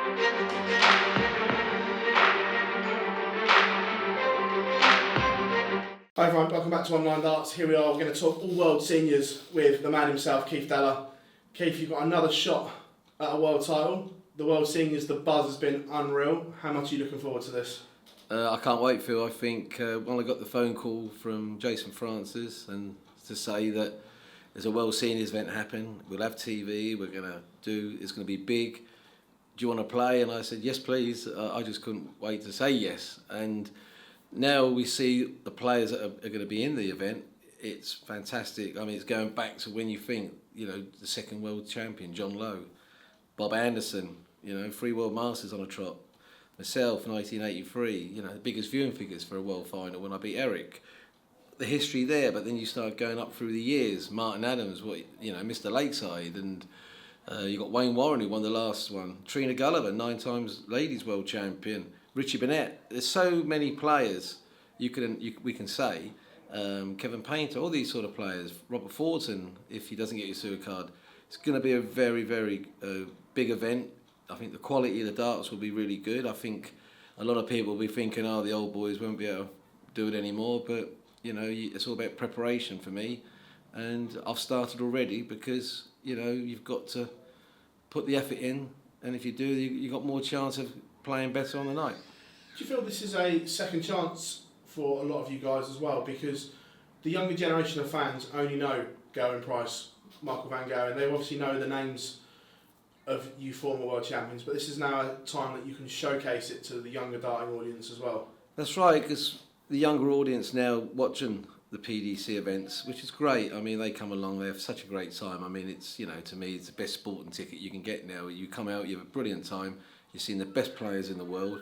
Hi everyone, welcome back to Online Darts. Here we are, we're going to talk all world seniors with the man himself, Keith Deller. Keith, you've got another shot at a world title. The world seniors, the buzz has been unreal. How much are you looking forward to this? I can't wait, Phil. I think when I got the phone call from Jason Francis and to say that there's a world seniors event happening, we'll have TV, it's going to be big. Do you want to play? And I said, yes, please. I just couldn't wait to say yes. And now we see the players that are going to be in the event. It's fantastic. I mean, it's going back to when you think, the second world champion, John Lowe, Bob Anderson, 3 World Masters on a trot. Myself, 1983, the biggest viewing figures for a world final when I beat Eric. The history there, but then you start going up through the years. Martin Adams, Mr. Lakeside, and you got Wayne Warren who won the last one. Trina Gulliver, 9 times ladies world champion. Richie Burnett. There's so many players we can say. Kevin Painter, all these sort of players. Robert Fortin, if he doesn't get your sewer card. It's going to be a very, very big event. I think the quality of the darts will be really good. I think a lot of people will be thinking, the old boys won't be able to do it anymore. But, it's all about preparation for me. And I've started already because, you've got to put the effort in. And if you do, you've got more chance of playing better on the night. Do you feel this is a second chance for a lot of you guys as well? Because the younger generation of fans only know Gowan Price, Michael van Gogh, they obviously know the names of you former world champions, but this is now a time that you can showcase it to the younger darting audience as well. That's right, because the younger audience now watching the PDC events, which is great. I mean, they come along, they have such a great time. I mean, it's, to me, it's the best sporting ticket you can get now. You come out, you have a brilliant time, you're seeing the best players in the world,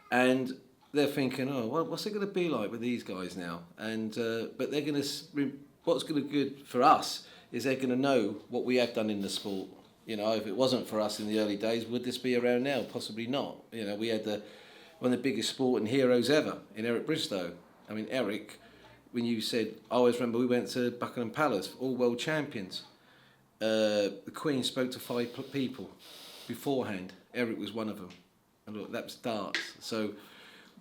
and they're thinking, what's it going to be like with these guys now? And but they're going to, what's going to be good for us is they're going to know what we have done in the sport. If it wasn't for us in the early days, would this be around now? Possibly not. We had one of the biggest sporting heroes ever in Eric Bristow. I mean, Eric, when you said, I always remember we went to Buckingham Palace, all world champions. The Queen spoke to 5 people beforehand. Eric was one of them. And look, that's darts. So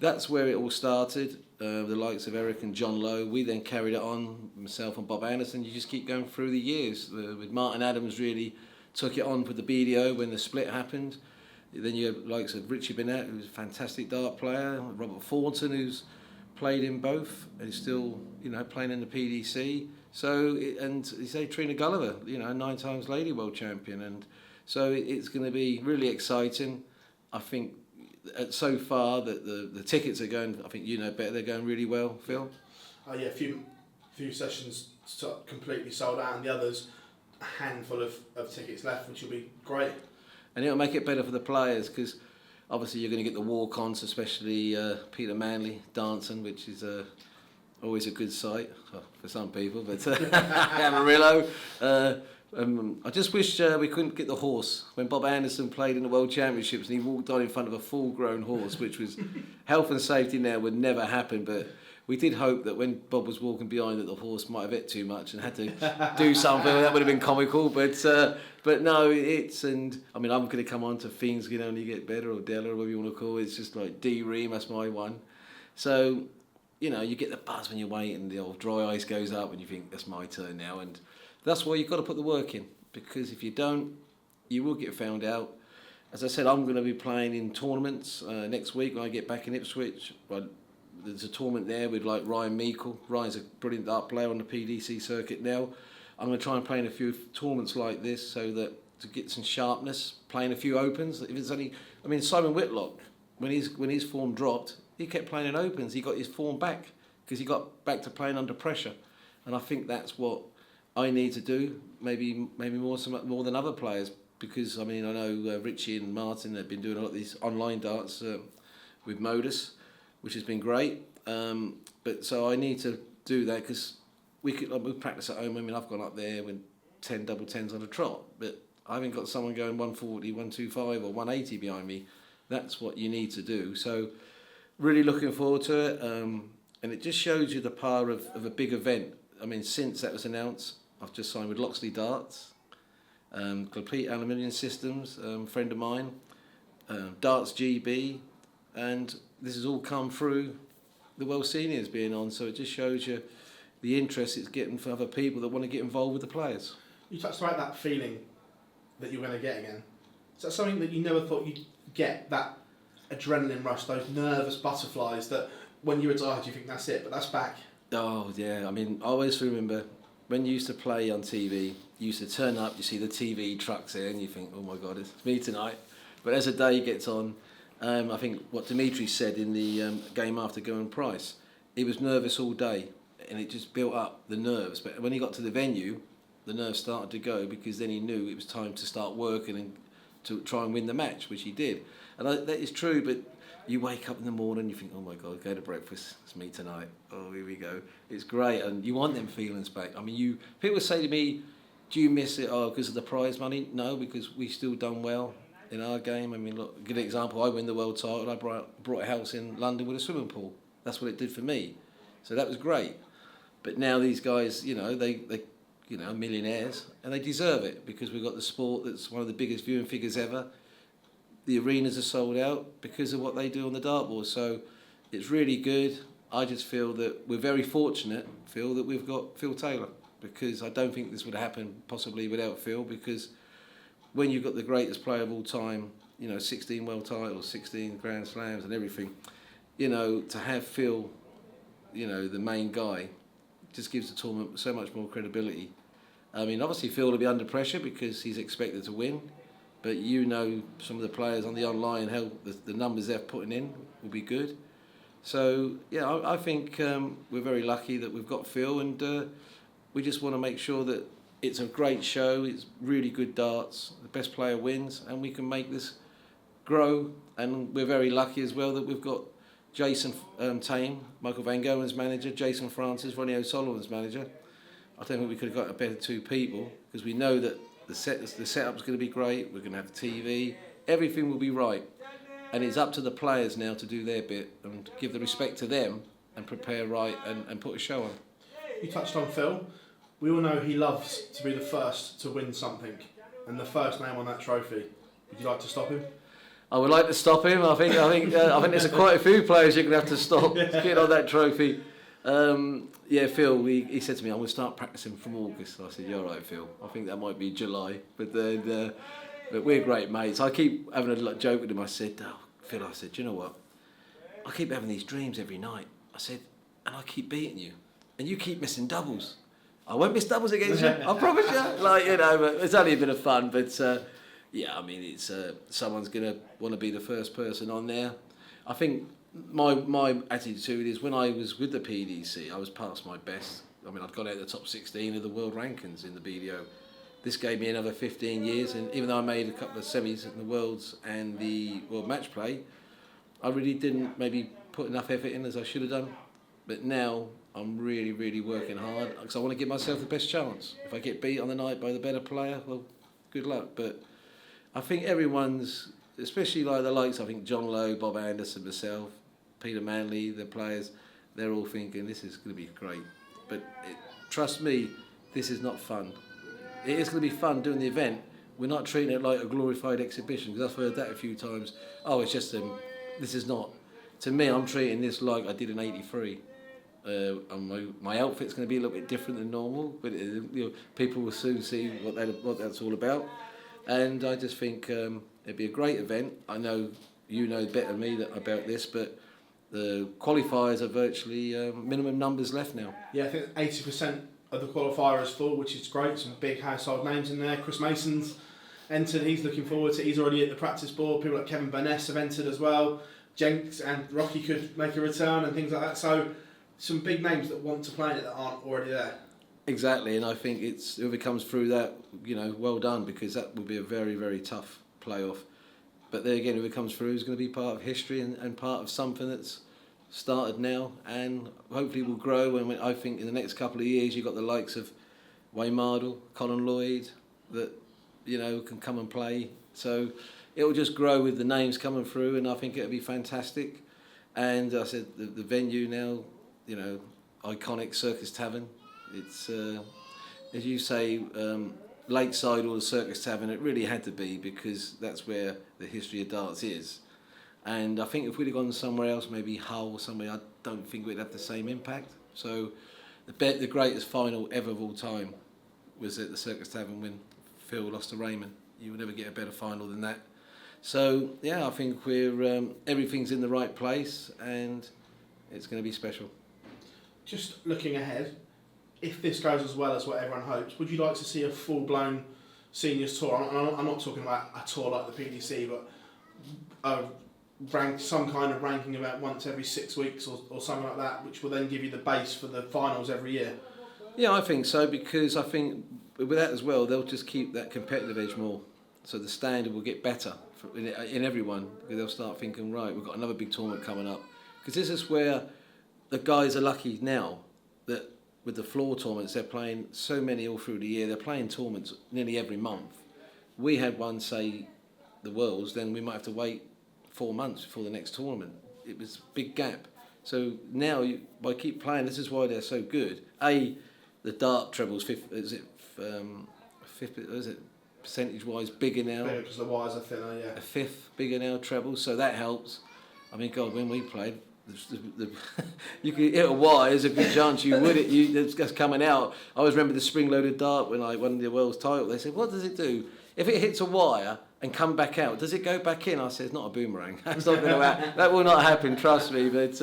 that's where it all started. The likes of Eric and John Lowe. We then carried it on, myself and Bob Anderson. You just keep going through the years. With Martin Adams really took it on with the BDO when the split happened. Then you have likes of Richie Burnett, who's a fantastic dart player. Robert Fortin, who's played in both and is still, playing in the PDC. So, and you say Trina Gulliver, 9 times lady world champion. And so it's going to be really exciting. I think so far that the tickets are going, I think better, they're going really well, Phil. Yeah, a few sessions completely sold out, and the others, a handful of tickets left, which will be great. And it'll make it better for the players because obviously you're going to get the walk-ons, especially Peter Manley dancing, which is always a good sight for some people, but Amarillo. I just wish we couldn't get the horse. When Bob Anderson played in the World Championships and he walked on in front of a full-grown horse, which was health and safety now would never happen, but we did hope that when Bob was walking behind that the horse might have ate too much and had to do something. That would have been comical, but no, I'm going to come on to Things Can Only Get Better, or Della, or whatever you want to call it. It's just like D-Ream, that's my one. So, you get the buzz when you're waiting, the old dry ice goes up and you think, that's my turn now. And that's why you've got to put the work in, because if you don't, you will get found out. As I said, I'm going to be playing in tournaments next week when I get back in Ipswich. There's a tournament there with like Ryan Meikle. Ryan's a brilliant dart player on the PDC circuit now. I'm going to try and play in a few tournaments like this so that to get some sharpness, playing a few opens. If it's only, Simon Whitlock, when his form dropped, he kept playing in opens. He got his form back because he got back to playing under pressure. And I think that's what I need to do, maybe more than other players, because I know Richie and Martin have been doing a lot of these online darts with Modus, which has been great. But so I need to do that because we practice at home. I've gone up there with 10 double tens on a trot, but I haven't got someone going 140, 125 or 180 behind me. That's what you need to do. So really looking forward to it. And it just shows you the power of a big event. Since that was announced, I've just signed with Loxley Darts, Complete Aluminium Systems, friend of mine. Darts GB, and this has all come through the World Seniors being on, so it just shows you the interest it's getting for other people that want to get involved with the players. You touched about that feeling that you're going to get again. Is that something that you never thought you'd get, that adrenaline rush, those nervous butterflies that when you retired you think that's it, but that's back? Oh yeah, I mean, I always remember when you used to play on TV, you used to turn up, you see the TV trucks there and you think, oh my God, it's me tonight. But as the day gets on, I think what Dimitri said in the game after going Price, he was nervous all day and it just built up the nerves. But when he got to the venue, the nerves started to go because then he knew it was time to start working and to try and win the match, which he did. And that is true, but you wake up in the morning, you think, oh my God, go to breakfast, it's me tonight. Oh, here we go. It's great, and you want them feelings back. I mean, people say to me, do you miss it? Oh, because of the prize money? No, because we still done well in our game. I mean, look, a good example, I win the world title, I brought a house in London with a swimming pool. That's what it did for me. So that was great. But now these guys, they millionaires, and they deserve it because we've got the sport that's one of the biggest viewing figures ever. The arenas are sold out because of what they do on the dartboard. So it's really good. I just feel that we're very fortunate, Phil, that we've got Phil Taylor, because I don't think this would have happened possibly without Phil, because when you've got the greatest player of all time, 16 world titles, 16 Grand Slams and everything, to have Phil, the main guy, just gives the tournament so much more credibility. I mean, obviously Phil will be under pressure because he's expected to win, but some of the players on the online, how the numbers they're putting in will be good. So, yeah, I think we're very lucky that we've got Phil, and we just want to make sure that it's a great show, it's really good darts, the best player wins, and we can make this grow. And we're very lucky as well that we've got Jason Tame, Michael Van Goen's manager, Jason Francis, Ronnie O'Sullivan's manager. I don't think we could have got a better two people, because we know that the setup's going to be great, we're going to have TV, everything will be right. And it's up to the players now to do their bit and give the respect to them and prepare right and put a show on. You touched on Phil. We all know he loves to be the first to win something and the first name on that trophy. Would you like to stop him? I would like to stop him. I think there's quite a few players you're going to have to stop to get on that trophy. Phil, he said to me, I'm going to start practicing from August. I said, you're right, Phil. I think that might be July. But we're great mates. I keep having a joke with him. I said, Phil, do you know what? I keep having these dreams every night. I said, and I keep beating you. And you keep missing doubles. I won't miss doubles against you. I promise you. But it's only a bit of fun. But it's someone's going to want to be the first person on there. I think my attitude to it is, when I was with the PDC, I was past my best. I mean, I'd got out the top 16 of the world rankings in the BDO. This gave me another 15 years, and even though I made a couple of semis in the Worlds and the World Match Play, I really didn't maybe put enough effort in as I should have done. But now I'm really, really working hard because I want to give myself the best chance. If I get beat on the night by the better player, well, good luck. But I think everyone's, especially like the likes, I think John Lowe, Bob Anderson, myself, Peter Manley, the players, they're all thinking this is going to be great. But trust me, this is not fun. It is going to be fun doing the event. We're not treating it like a glorified exhibition, because I've heard that a few times. Oh, it's just this is not. To me, I'm treating this like I did in '83. My outfit's going to be a little bit different than normal, but people will soon see what that's all about. And I just think it'd be a great event. I know you know better than me about this, but the qualifiers are virtually minimum numbers left now. Yeah, I think 80% of the qualifier is full, which is great. Some big household names in there. Chris Mason's entered. He's looking forward to it. He's already at the practice board. People like Kevin Burness have entered as well. Jenks and Rocky could make a return and things like that. So some big names that want to play in it that aren't already there. Exactly, and I think whoever comes through that, well done, because that will be a very, very tough playoff. But there again, whoever comes through is going to be part of history and part of something that's started now and hopefully will grow. And I think in the next couple of years, you've got the likes of Wayne Mardle, Colin Lloyd, that can come and play. So it will just grow with the names coming through, and I think it'll be fantastic. And I said the venue now, iconic Circus Tavern. It's as you say, Lakeside or the Circus Tavern. It really had to be, because that's where the history of darts is. And I think if we'd have gone somewhere else, maybe Hull or somewhere, I don't think we'd have the same impact. So the greatest final ever of all time was at the Circus Tavern when Phil lost to Raymond. You will never get a better final than that. So yeah, I think we're everything's in the right place, and it's going to be special. Just looking ahead, if this goes as well as what everyone hopes, would you like to see a full-blown seniors tour? I'm not talking about a tour like the PDC, but some kind of ranking event once every 6 weeks or something like that, which will then give you the base for the finals every year. Yeah, I think so, because I think with that as well, they'll just keep that competitive edge more. So the standard will get better in everyone, because they'll start thinking, right, we've got another big tournament coming up. Because this is where the guys are lucky now that with the floor tournaments, they're playing so many all through the year. They're playing tournaments nearly every month. We had one, say, the Worlds, then we might have to wait 4 months before the next tournament. It was a big gap. So now, by keep playing, this is why they're so good. The dart trebles, percentage-wise bigger now? Bigger because the wires are thinner, yeah. A fifth bigger now, trebles, so that helps. I mean, God, when we played, you could hit a wire, there's a good chance you would. It's just coming out. I always remember the spring-loaded dart when I won the world's title. They said, what does it do? If it hits a wire and come back out, does it go back in? I said, it's not a boomerang. That's not going to happen. That will not happen, trust me. But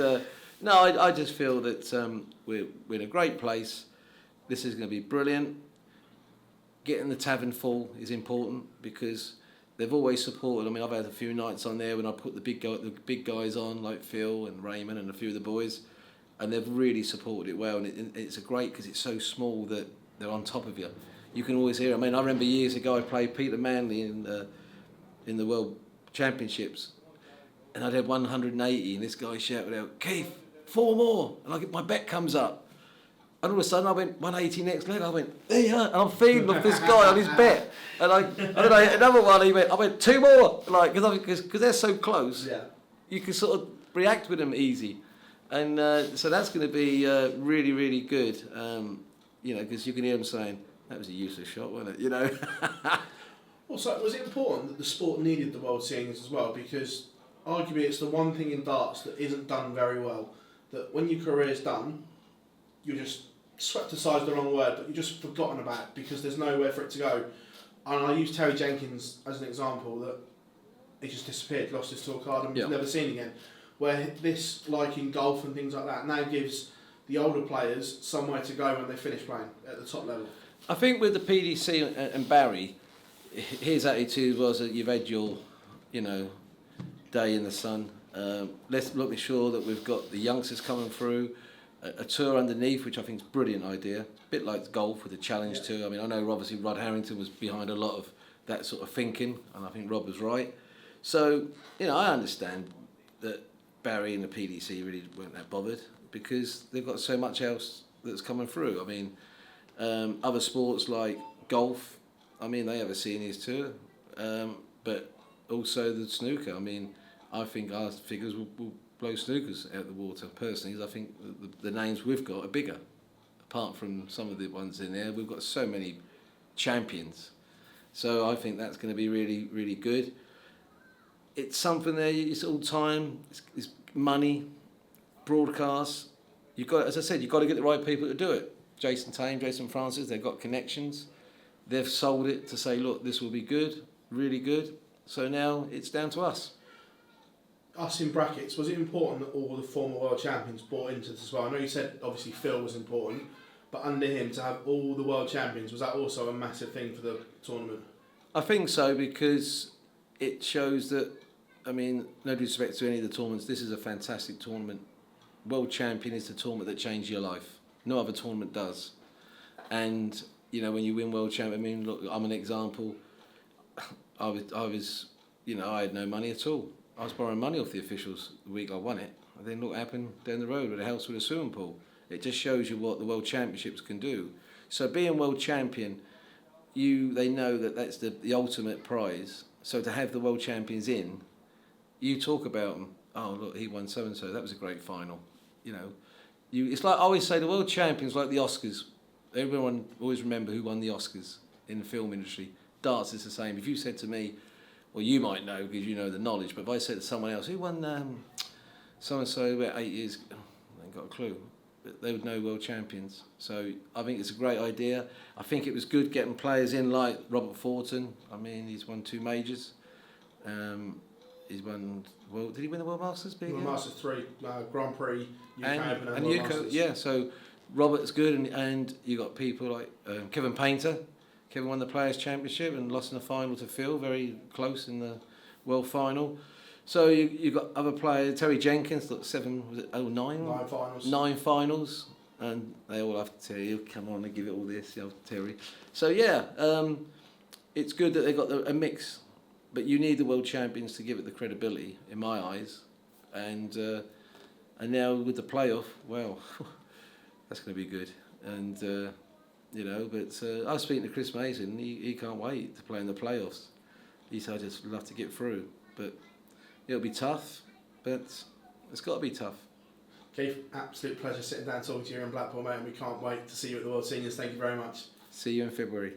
no, I just feel that we're in a great place. This is going to be brilliant. Getting the tavern full is important, because they've always supported. I mean, I've had a few nights on there when I put the big guys on, like Phil and Raymond and a few of the boys, and they've really supported it well. And it's a great, because it's so small that they're on top of you. You can always hear. I mean, I remember years ago I played Peter Manley in the World Championships, and I'd had 180, and this guy shouted out, "Keith, 4 more!" And my bet comes up. And all of a sudden I went 180 next leg. I went, there you are. And I'm feeding off this guy on his bet. And I hit another one. I went 2 more. Because they're so close. Yeah. You can sort of react with them easy. And so that's going to be really, really good. Because you can hear them saying, that was a useless shot, wasn't it? Also, was it important that the sport needed the World Seniors as well? Because arguably it's the one thing in darts that isn't done very well. That when your career's done, you're just swept aside, the wrong word, but you're just forgotten about, because there's nowhere for it to go. And I use Terry Jenkins as an example, that he just disappeared, lost his tour card, and was never seen again. Where this, like in golf and things like that, now gives the older players somewhere to go when they finish playing at the top level. I think with the PDC and Barry, his attitude was that you've had your, day in the sun. Let's make sure that we've got the youngsters coming through. A tour underneath, which I think is a brilliant idea. A bit like golf with a challenge tour. I mean, I know obviously Rod Harrington was behind a lot of that sort of thinking, and I think Rob was right. So, I understand that Barry and the PDC really weren't that bothered, because they've got so much else that's coming through. I mean, other sports like golf, I mean, they have a seniors tour, but also the snooker. I mean, I think our figures will blow snookers out of the water, personally, because I think the names we've got are bigger. Apart from some of the ones in there, we've got so many champions. So I think that's going to be really, really good. It's something there, it's all time, it's money, broadcast. As I said, you've got to get the right people to do it. Jason Tame, Jason Francis, they've got connections. They've sold it to say, look, this will be good, really good. So now it's down to us. Us in brackets, was it important that all the former world champions bought into this as well? I know you said obviously Phil was important, but under him to have all the world champions, was that also a massive thing for the tournament? I think so, because it shows that, I mean, no disrespect to any of the tournaments, this is a fantastic tournament. World Champion is the tournament that changed your life. No other tournament does. And, when you win World Champion, I mean, look, I'm an example. I had no money at all. I was borrowing money off the officials the week I won it. And then look what happened down the road with a house with a swimming pool. It just shows you what the World Championships can do. So being World Champion, they know that that's the ultimate prize. So to have the World Champions in, you talk about them. Oh, look, he won so-and-so. That was a great final. It's like I always say, the World Champions like the Oscars. Everyone always remember who won the Oscars. in the film industry. Darts is the same. If you said to me, well, you might know because you know the knowledge, but if I said to someone else, who won so-and-so about 8 years ago, I ain't got a clue. But they would know world champions. So I think it's a great idea. I think it was good getting players in like Robert Fortin. I mean, he's won 2 majors. He's won. Well, did he win the World Masters? World Masters 3, Grand Prix, UK Open, and UK, World Masters. yeah. So Robert's good, and you got people like Kevin Painter. Kevin won the Players' Championship and lost in the final to Phil, very close in the world final. So you got other players. Terry Jenkins, look, 9 finals. 9 finals, and they all have to tell you, come on and give it all this, Terry. So yeah, it's good that they got a mix, but you need the world champions to give it the credibility, in my eyes, and now with the playoff, well, that's going to be good, and But I was speaking to Chris Mason, he can't wait to play in the playoffs. He said, I just love to get through, but it'll be tough, but it's got to be tough. Keith, absolute pleasure sitting down talking to you in Blackpool, mate, and we can't wait to see you at the World Seniors. Thank you very much. See you in February.